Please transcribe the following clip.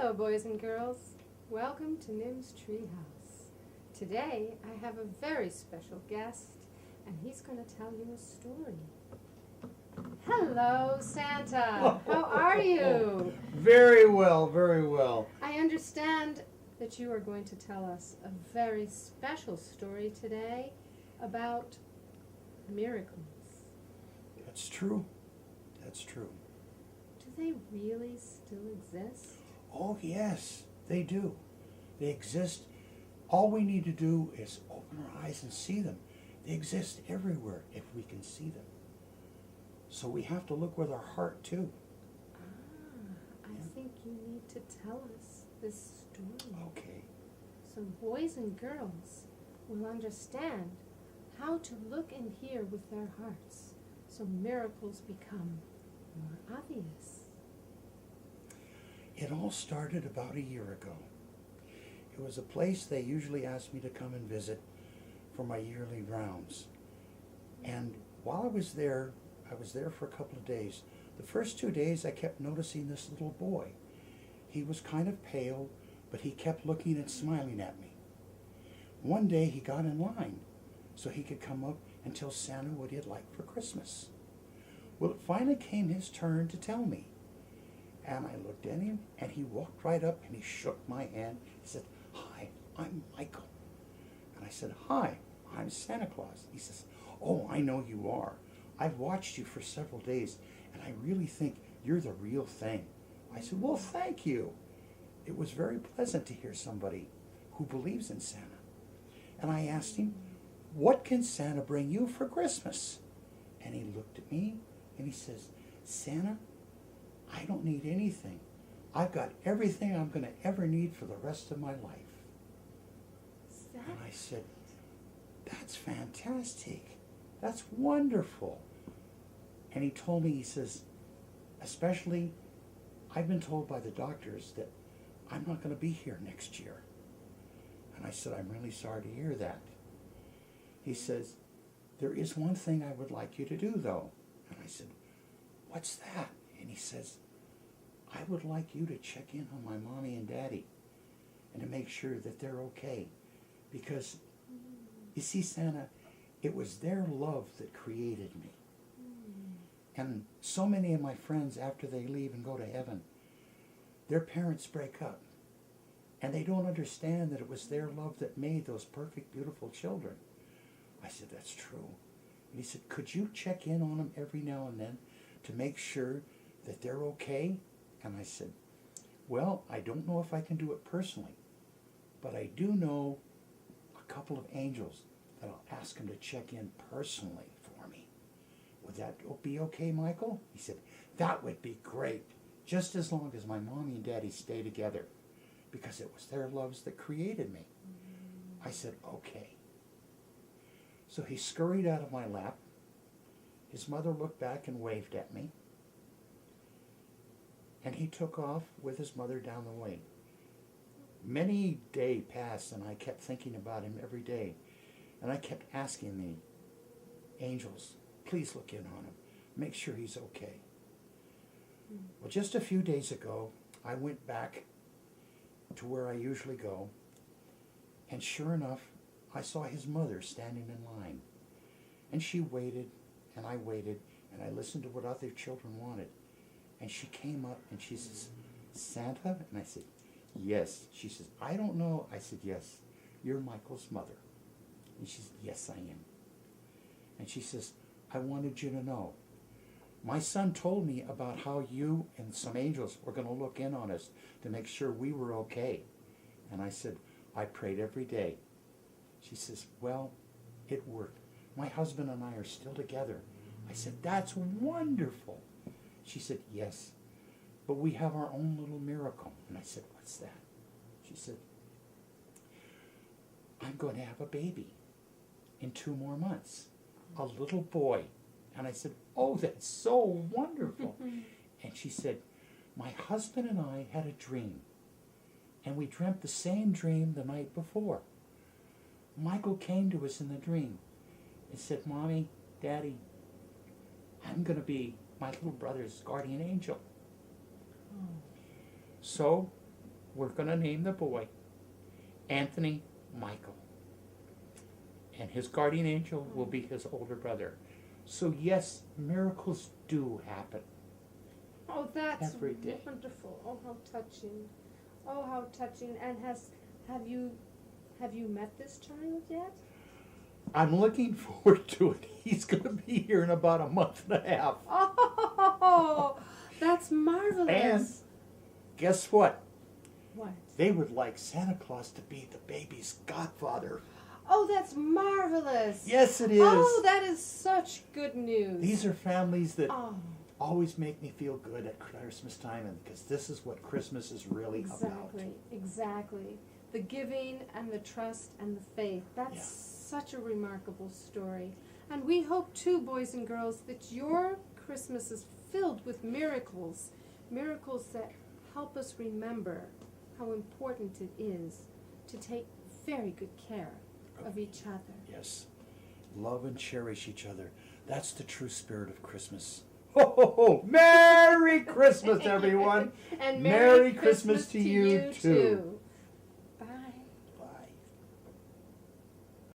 Hello, boys and girls. Welcome to Nim's Treehouse. Today, I have a very special guest, and he's going to tell you a story. Hello, Santa. How are you? Very well, very well. I understand that you are going to tell us a very special story today about miracles. That's true. That's true. Do they really still exist? Oh, yes, they do. They exist. All we need to do is open our eyes and see them. They exist everywhere if we can see them. So we have to look with our heart, too. I think you need to tell us this story. Okay. So boys and girls will understand how to look and hear with their hearts, so miracles become more obvious. It all started about a year ago. It was a place they usually asked me to come and visit for my yearly rounds. And while I was there for a couple of days. The first 2 days I kept noticing this little boy. He was kind of pale, but he kept looking and smiling at me. One day he got in line so he could come up and tell Santa what he'd like for Christmas. Well, it finally came his turn to tell me. And I looked at him, and he walked right up, and he shook my hand. He said, "Hi, I'm Michael." And I said, "Hi, I'm Santa Claus." He says, "Oh, I know you are. I've watched you for several days, and I really think you're the real thing." I said, "Well, thank you." It was very pleasant to hear somebody who believes in Santa. And I asked him, "What can Santa bring you for Christmas?" And he looked at me, and he says, "Santa, I don't need anything. I've got everything I'm going to ever need for the rest of my life." And I said, "That's fantastic. That's wonderful." And he told me, he says, "Especially, I've been told by the doctors that I'm not going to be here next year." And I said, "I'm really sorry to hear that." He says, "There is one thing I would like you to do, though." And I said, "What's that?" And he says, "I would like you to check in on my mommy and daddy and to make sure that they're okay. Because, you see, Santa, it was their love that created me. And so many of my friends, after they leave and go to heaven, their parents break up. And they don't understand that it was their love that made those perfect, beautiful children." I said, "That's true." And he said, "Could you check in on them every now and then to make sure that they're okay?" And I said, "Well, I don't know if I can do it personally, but I do know a couple of angels that I'll ask them to check in personally for me. Would that be okay, Michael?" He said, "That would be great, just as long as my mommy and daddy stay together, because it was their loves that created me." I said, "Okay." So he scurried out of my lap. His mother looked back and waved at me. And he took off with his mother down the way. Many days passed, and I kept thinking about him every day. And I kept asking the angels, "Please look in on him. Make sure he's okay." Well, just a few days ago, I went back to where I usually go. And sure enough, I saw his mother standing in line. And she waited, and I waited, and I listened to what other children wanted. And she came up and she says, "Santa?" And I said, "Yes." She says, "I don't know." I said, "Yes, you're Michael's mother." And she said, "Yes, I am." And she says, "I wanted you to know. My son told me about how you and some angels were going to look in on us to make sure we were okay." And I said, "I prayed every day." She says, "Well, it worked. My husband and I are still together." I said, "That's wonderful." She said, "Yes, but we have our own little miracle." And I said, "What's that?" She said, "I'm going to have a baby in 2 more months, a little boy." And I said, "Oh, that's so wonderful." And she said, "My husband and I had a dream, and we dreamt the same dream the night before. Michael came to us in the dream and said, 'Mommy, Daddy, I'm going to be my little brother's guardian angel.'" So we're going to name the boy Anthony Michael. And his guardian angel will be his older brother. So yes, miracles do happen. Oh, that's Every day. wonderful. Oh, how touching. Oh, how touching. And have you met this child yet? I'm looking forward to it. He's going to be here in about a month and a half. Oh, that's marvelous. And guess what? What? They would like Santa Claus to be the baby's godfather. Oh, that's marvelous. Yes, it is. Oh, that is such good news. These are families that Oh, always make me feel good at Christmas time, and because this is what Christmas is really about. exactly. The giving and the trust and the faith. That's such a remarkable story. And we hope too, boys and girls, that your Christmas is filled with miracles. Miracles that help us remember how important it is to take very good care of each other. Yes. Love and cherish each other. That's the true spirit of Christmas. Ho, ho, ho. Merry Christmas, everyone. And Merry Christmas to you too.